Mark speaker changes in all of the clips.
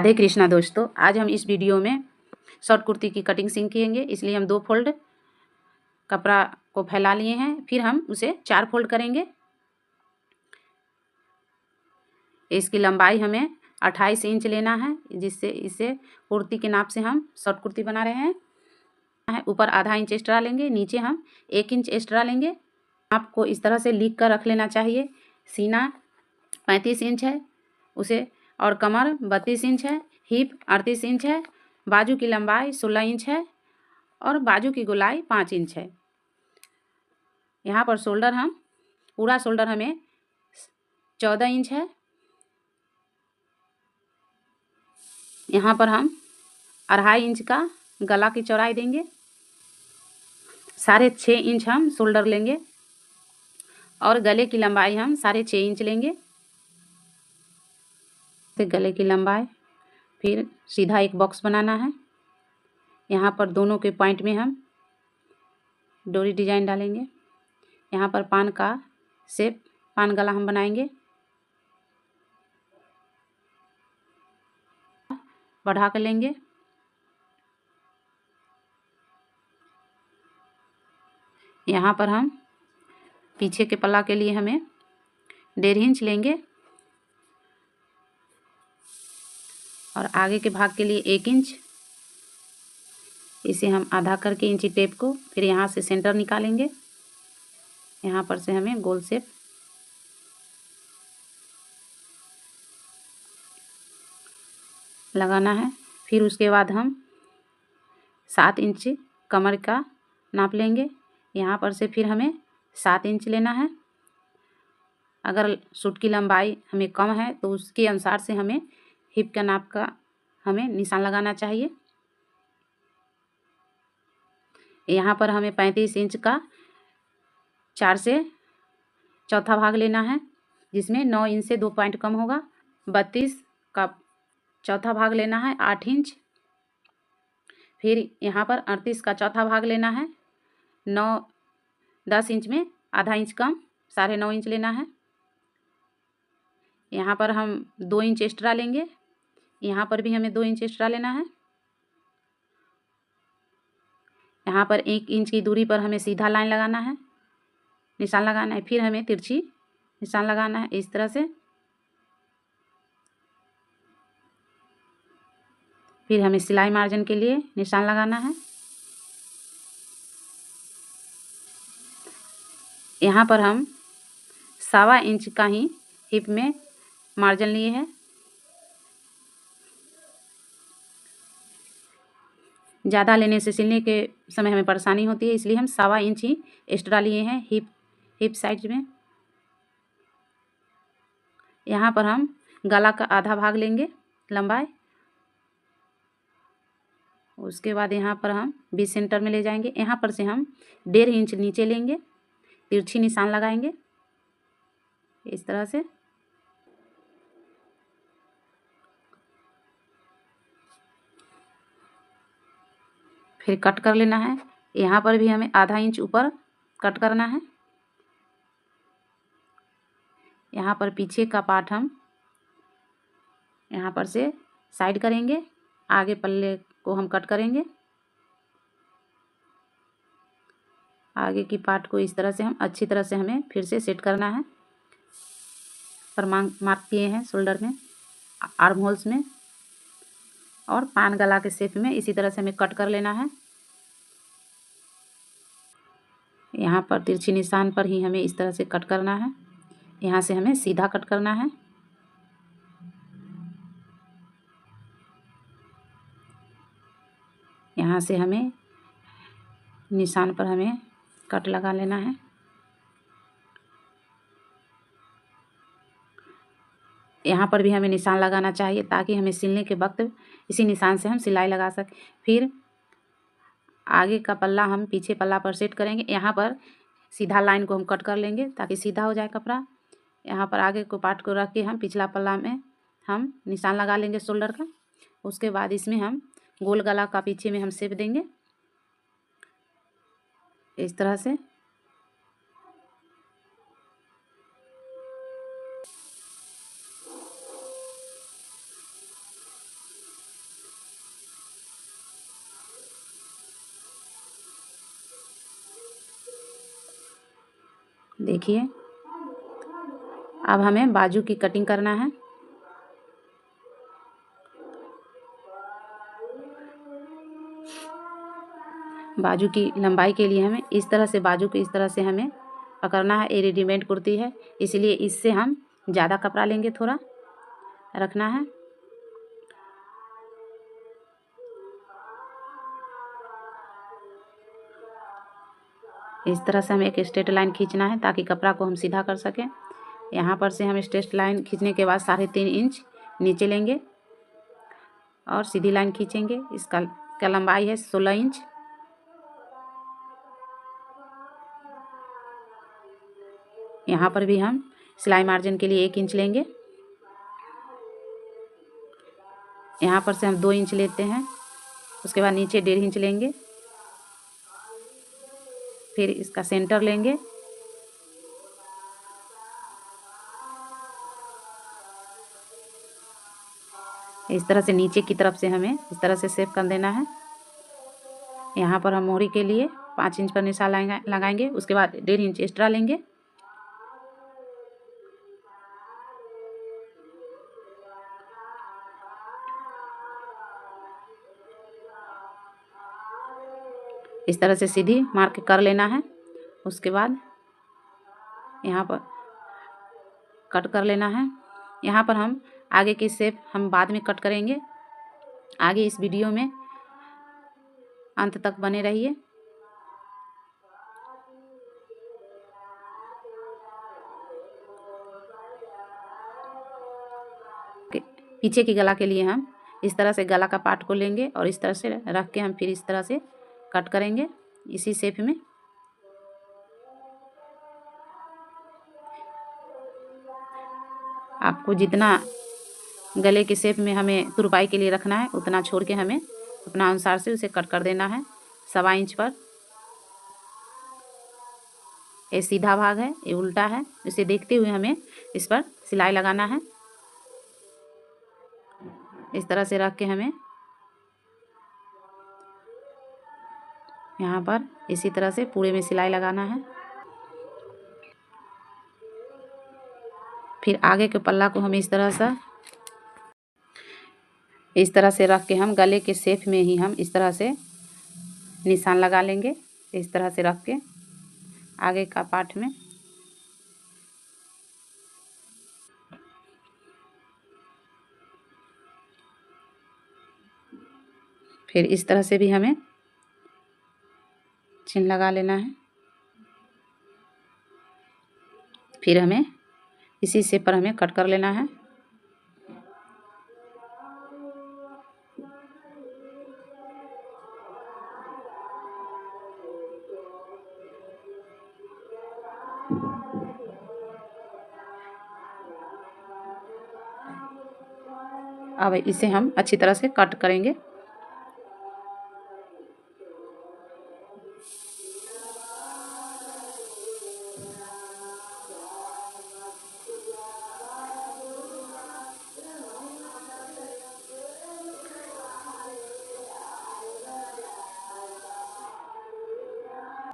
Speaker 1: राधे कृष्णा दोस्तों, आज हम इस वीडियो में शॉर्ट कुर्ती की कटिंग सीखेंगे। इसलिए हम 2 फोल्ड कपड़ा को फैला लिए हैं, फिर हम उसे 4 फोल्ड करेंगे। इसकी लंबाई हमें 28 इंच लेना है, जिससे इसे कुर्ती के नाप से हम शॉर्ट कुर्ती बना रहे हैं। ऊपर आधा इंच एक्स्ट्रा लेंगे, नीचे हम 1 इंच एक्स्ट्रा लेंगे। आपको इस तरह से लिख कर रख लेना चाहिए। सीना 35 इंच है उसे, और कमर 32 इंच है, हिप 38 इंच है, बाजू की लंबाई 16 इंच है और बाजू की गोलाई 5 इंच है। यहाँ पर शोल्डर पूरा शोल्डर हमें 14 इंच है। यहाँ पर हम 2.5 इंच का गला की चौड़ाई देंगे। 6.5 इंच हम शोल्डर लेंगे और गले की लंबाई हम 6.5 इंच लेंगे। गले की लंबाई, फिर सीधा एक बॉक्स बनाना है। यहाँ पर दोनों के पॉइंट में हम डोरी डिजाइन डालेंगे। यहाँ पर पान का शेप, पान गला हम बनाएंगे। बढ़ा कर लेंगे। यहाँ पर हम पीछे के पल्ला के लिए हमें 1.5 इंच लेंगे और आगे के भाग के लिए 1 इंच। इसे हम आधा करके इंची टेप को फिर यहाँ से सेंटर निकालेंगे। यहाँ पर से हमें गोल शेप लगाना है। फिर उसके बाद हम 7 इंच कमर का नाप लेंगे। यहाँ पर से फिर हमें 7 इंच लेना है। अगर सूट की लंबाई हमें कम है तो उसके अनुसार से हमें हिप का नाप का हमें निशान लगाना चाहिए। यहाँ पर हमें 35 इंच का 4 से चौथा भाग लेना है, जिसमें 9 इंच से 2 पॉइंट कम होगा। 32 का चौथा भाग लेना है 8 इंच। फिर यहाँ पर 38 का चौथा भाग लेना है 10 इंच में आधा इंच कम, 9.5 इंच लेना है। यहाँ पर हम 2 इंच एक्स्ट्रा लेंगे। यहाँ पर भी हमें 2 इंच एक्स्ट्रा लेना है। यहाँ पर 1 इंच की दूरी पर हमें सीधा लाइन लगाना है, निशान लगाना है। फिर हमें तिरछी निशान लगाना है इस तरह से। फिर हमें सिलाई मार्जिन के लिए निशान लगाना है। यहाँ पर हम 1.25 इंच का ही हिप में मार्जिन लिए हैं। ज़्यादा लेने से सिलने के समय हमें परेशानी होती है, इसलिए हम 1.25 इंच ही एक्स्ट्रा लिए हैं हिप साइड में। यहाँ पर हम गला का आधा भाग लेंगे लंबाई। उसके बाद यहाँ पर हम बीच सेंटर में ले जाएंगे। यहाँ पर से हम 1.5 इंच नीचे लेंगे, तिरछी निशान लगाएंगे इस तरह से। फिर कट कर लेना है। यहाँ पर भी हमें आधा इंच ऊपर कट करना है। यहाँ पर पीछे का पार्ट हम यहाँ पर से साइड करेंगे, आगे पल्ले को हम कट करेंगे। आगे की पार्ट को इस तरह से हम अच्छी तरह से हमें फिर से सेट करना है। पर मार्क किए हैं शोल्डर में, आर्म होल्स में और पान गला के शेप में इसी तरह से हमें कट कर लेना है। यहाँ पर तिरछी निशान पर ही हमें इस तरह से कट करना है। यहाँ से हमें सीधा कट करना है। यहाँ से हमें निशान पर हमें कट लगा लेना है। यहाँ पर भी हमें निशान लगाना चाहिए ताकि हमें सिलने के वक्त इसी निशान से हम सिलाई लगा सकें। फिर आगे का पल्ला हम पीछे पल्ला पर सेट करेंगे। यहाँ पर सीधा लाइन को हम कट कर लेंगे ताकि सीधा हो जाए कपड़ा। यहाँ पर आगे को पार्ट को रख के हम पिछला पल्ला में हम निशान लगा लेंगे शोल्डर का। उसके बाद इसमें हम गोल गला का पीछे में हम शेप देंगे इस तरह से। देखिए, अब हमें बाजू की कटिंग करना है। बाजू की लंबाई के लिए हमें इस तरह से बाजू को इस तरह से हमें पकड़ना है। ये रेडीमेड कुर्ती है, इसलिए इससे हम ज़्यादा कपड़ा लेंगे, थोड़ा रखना है। इस तरह से हमें एक स्ट्रेट लाइन खींचना है ताकि कपड़ा को हम सीधा कर सकें। यहाँ पर से हम स्ट्रेट लाइन खींचने के बाद 3.5 इंच नीचे लेंगे और सीधी लाइन खींचेंगे। इसका क्या लंबाई है 16 इंच। यहाँ पर भी हम सिलाई मार्जिन के लिए 1 इंच लेंगे। यहाँ पर से हम 2 इंच लेते हैं, उसके बाद नीचे 1.5 इंच लेंगे, फिर इसका सेंटर लेंगे। इस तरह से नीचे की तरफ से हमें इस तरह से शेप कर देना है। यहाँ पर हम मोहरी के लिए 5 इंच पर निशान लगाएंगे, उसके बाद 1.5 इंच एक्स्ट्रा लेंगे। इस तरह से सीधी मार्क कर लेना है। उसके बाद यहाँ पर कट कर लेना है। यहाँ पर हम आगे की शेप हम बाद में कट करेंगे। आगे इस वीडियो में अंत तक बने रहिए। पीछे की गला के लिए हम इस तरह से गला का पार्ट को लेंगे और इस तरह से रख के हम फिर इस तरह से कट करेंगे इसी शेप में। आपको जितना गले के शेप में हमें तुरपाई के लिए रखना है उतना छोड़ के हमें अपना अनुसार से उसे कट कर देना है 1.25 इंच पर। ये सीधा भाग है, ये उल्टा है, इसे देखते हुए हमें इस पर सिलाई लगाना है। इस तरह से रख के हमें यहाँ पर इसी तरह से पूरे में सिलाई लगाना है। फिर आगे के पल्ला को हम इस तरह से रख के हम गले के शेप में ही हम इस तरह से निशान लगा लेंगे। इस तरह से रख के आगे का पार्ट में फिर इस तरह से भी हमें चिन्ह लगा लेना है। फिर हमें इसी शेप पर हमें कट कर लेना है। अब इसे हम अच्छी तरह से कट करेंगे।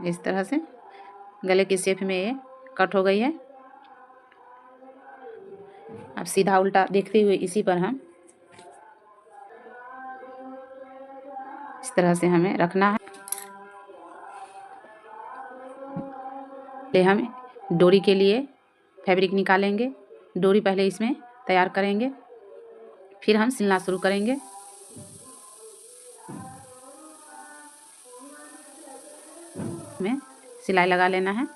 Speaker 1: इस तरह से गले की शेप में ये कट हो गई है। अब सीधा उल्टा देखते हुए इसी पर हम इस तरह से हमें रखना है। पहले हम डोरी के लिए फैब्रिक निकालेंगे। डोरी पहले इसमें तैयार करेंगे, फिर हम सिलना शुरू करेंगे। हमें सिलाई लगा लेना है।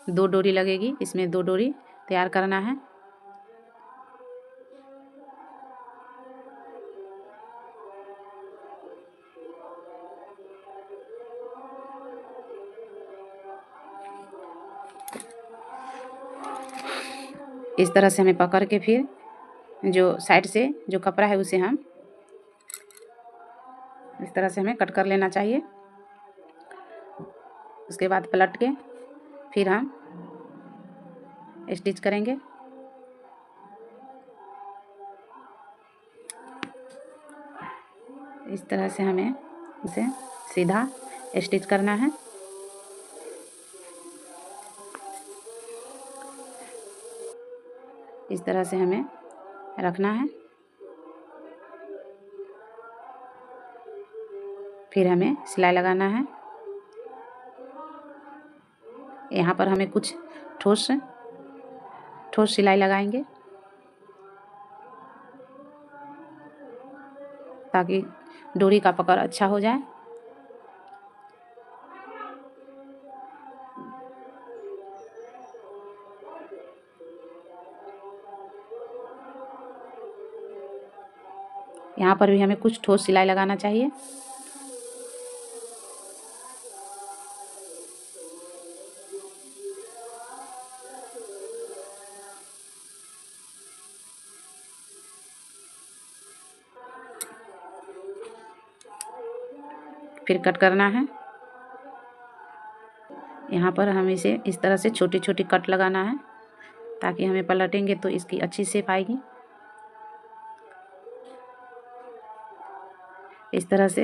Speaker 1: 2 डोरी लगेगी, इसमें 2 डोरी तैयार करना है। इस तरह से हमें पकड़ के फिर जो साइड से जो कपड़ा है उसे हम इस तरह से हमें कट कर लेना चाहिए। उसके बाद पलट के फिर हम स्टिच करेंगे। इस तरह से हमें इसे सीधा स्टिच करना है। तरह से हमें रखना है। फिर हमें सिलाई लगाना है। यहाँ पर हमें कुछ ठोस सिलाई लगाएंगे ताकि डोरी का पकड़ अच्छा हो जाए। यहाँ पर भी हमें कुछ ठोस सिलाई लगाना चाहिए। फिर कट करना है। यहाँ पर हम इसे इस तरह से छोटी छोटी कट लगाना है ताकि हमें पलटेंगे तो इसकी अच्छी शेप आएगी। इस तरह से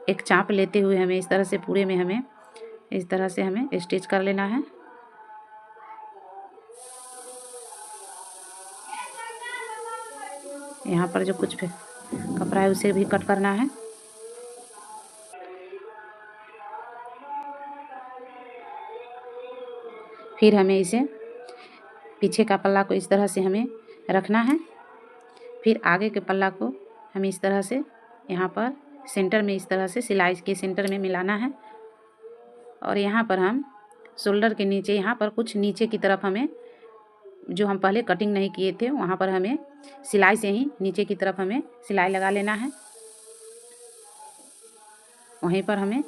Speaker 1: एक चाप लेते हुए हमें इस तरह से पूरे में हमें इस तरह से हमें स्टिच कर लेना है। यहाँ पर जो कुछ कपड़ा है उसे भी कट करना है। फिर हमें इसे पीछे का पल्ला को इस तरह से हमें रखना है। फिर आगे के पल्ला को हमें इस तरह से यहाँ पर सेंटर में इस तरह से सिलाई के सेंटर में मिलाना है। और यहाँ पर हम शोल्डर के नीचे यहाँ पर कुछ नीचे की तरफ हमें जो हम पहले कटिंग नहीं किए थे वहाँ पर हमें सिलाई से ही नीचे की तरफ हमें सिलाई लगा लेना है। वहीं पर हमें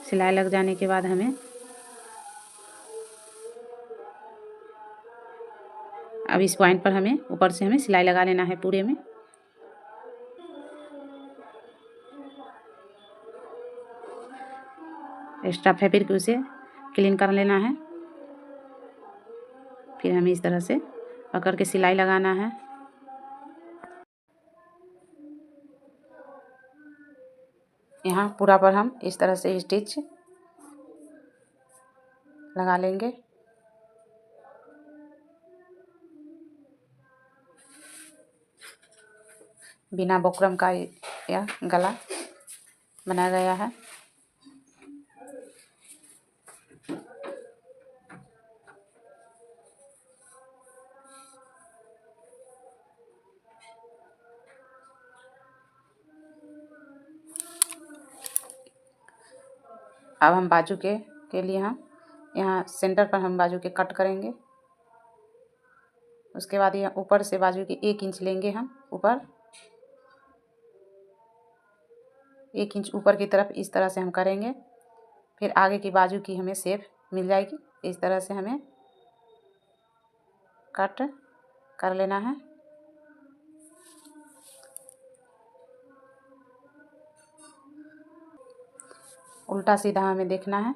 Speaker 1: सिलाई लग जाने के बाद हमें अब इस पॉइंट पर हमें ऊपर से हमें सिलाई लगा लेना है पूरे में। एक्स्ट्रा फैब्रिक उसे क्लीन कर लेना है। फिर हमें इस तरह से पकड़ के सिलाई लगाना है। यहाँ पूरा पर हम इस तरह से स्टिच लगा लेंगे। बिना बुकरम का यह गला बनाया गया है। अब हम बाजू के लिए हम यहाँ सेंटर पर हम बाजू के कट करेंगे। उसके बाद यह ऊपर से बाजू के 1 इंच लेंगे हम ऊपर 1 इंच ऊपर की तरफ इस तरह से हम करेंगे। फिर आगे की बाजू की हमें शेप मिल जाएगी। इस तरह से हमें कट कर लेना है। उल्टा सीधा हमें देखना है।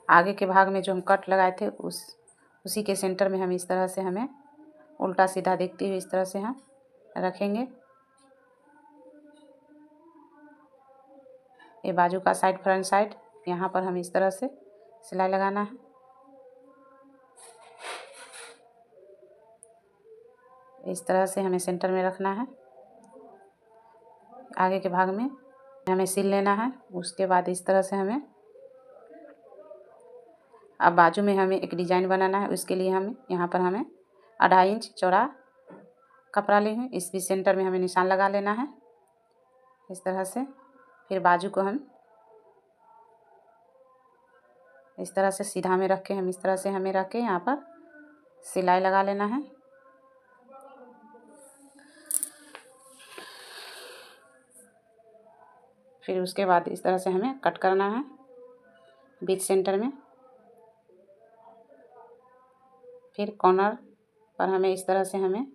Speaker 1: आगे के भाग में जो हम कट लगाए थे उसी के सेंटर में हम इस तरह से हमें उल्टा सीधा देखते हुए इस तरह से हम रखेंगे। ये बाजू का साइड फ्रंट साइड यहाँ पर हम इस तरह से सिलाई लगाना है। इस तरह से हमें सेंटर में रखना है। आगे के भाग में हमें सिल लेना है। उसके बाद इस तरह से हमें अब बाजू में हमें एक डिजाइन बनाना है। उसके लिए हम यहाँ पर हमें 2.5 इंच चौड़ा कपड़ा ले हैं। इस भी सेंटर में हमें निशान लगा लेना है इस तरह से। फिर बाजू को हम इस तरह से सीधा में रख के हम इस तरह से हमें रख के यहाँ पर सिलाई लगा लेना है। फिर उसके बाद इस तरह से हमें कट करना है बीच सेंटर में। फिर कॉर्नर पर हमें इस तरह से हमें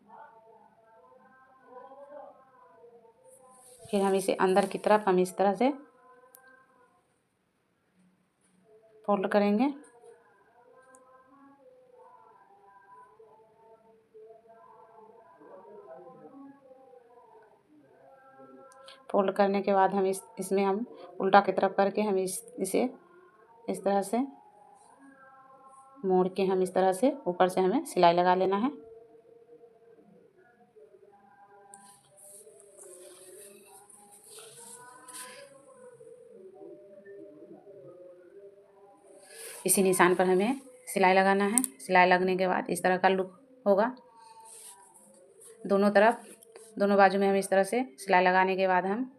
Speaker 1: फिर हम इसे अंदर की तरफ हम इस तरह से फोल्ड करेंगे। फोल्ड करने के बाद हम इसमें हम उल्टा की तरफ करके हम इसे इस तरह से मोड़ के हम इस तरह से ऊपर से हमें सिलाई लगा लेना है। इसी निशान पर हमें सिलाई लगाना है। सिलाई लगने के बाद इस तरह का लुक होगा। दोनों तरफ दोनों बाजू में हम इस तरह से सिलाई लगाने के बाद हम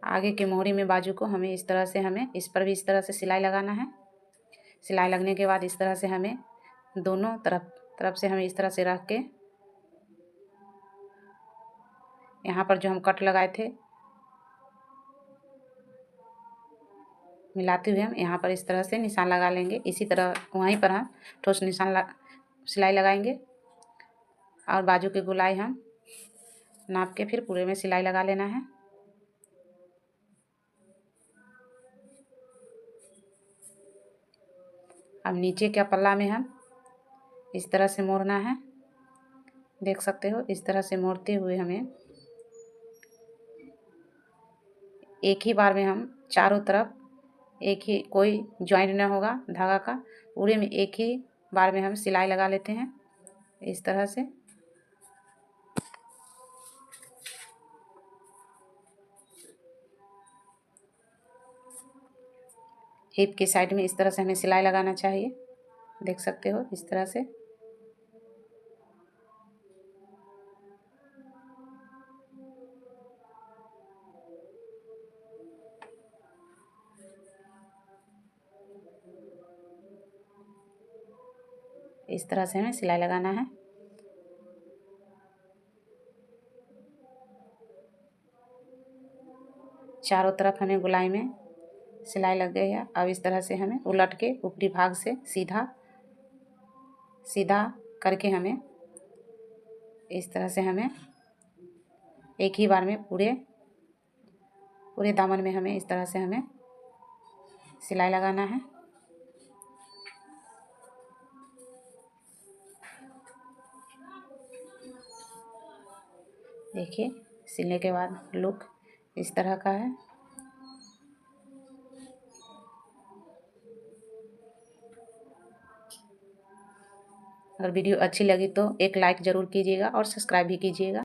Speaker 1: आगे की मोहरी में बाजू को हमें इस तरह से हमें इस पर भी इस तरह से सिलाई लगाना है। सिलाई लगने के बाद इस तरह से हमें दोनों तरफ से हमें इस तरह से रख के यहाँ पर जो हम कट लगाए थे मिलाते हुए हम यहाँ पर इस तरह से निशान लगा लेंगे। इसी तरह वहीं पर हम ठोस निशान सिलाई लगाएंगे और बाजू की गोलाई हम नाप के फिर पूरे में सिलाई लगा लेना है। अब नीचे के पल्ला में हम इस तरह से मोड़ना है। देख सकते हो इस तरह से मोड़ते हुए हमें एक ही बार में हम चारों तरफ एक ही कोई जॉइंट न होगा धागा का, पूरे में एक ही बार में हम सिलाई लगा लेते हैं इस तरह से। हिप की साइड में इस तरह से हमें सिलाई लगाना चाहिए। देख सकते हो इस तरह से। इस तरह से हमें सिलाई लगाना है। चारों तरफ हमें गोलाई में सिलाई लग गई है। अब इस तरह से हमें उलट के ऊपरी भाग से सीधा करके हमें इस तरह से हमें एक ही बार में पूरे दामन में हमें इस तरह से हमें सिलाई लगाना है। देखिए सिलने के बाद लुक इस तरह का है। अगर वीडियो अच्छी लगी तो एक लाइक ज़रूर कीजिएगा और सब्सक्राइब भी कीजिएगा।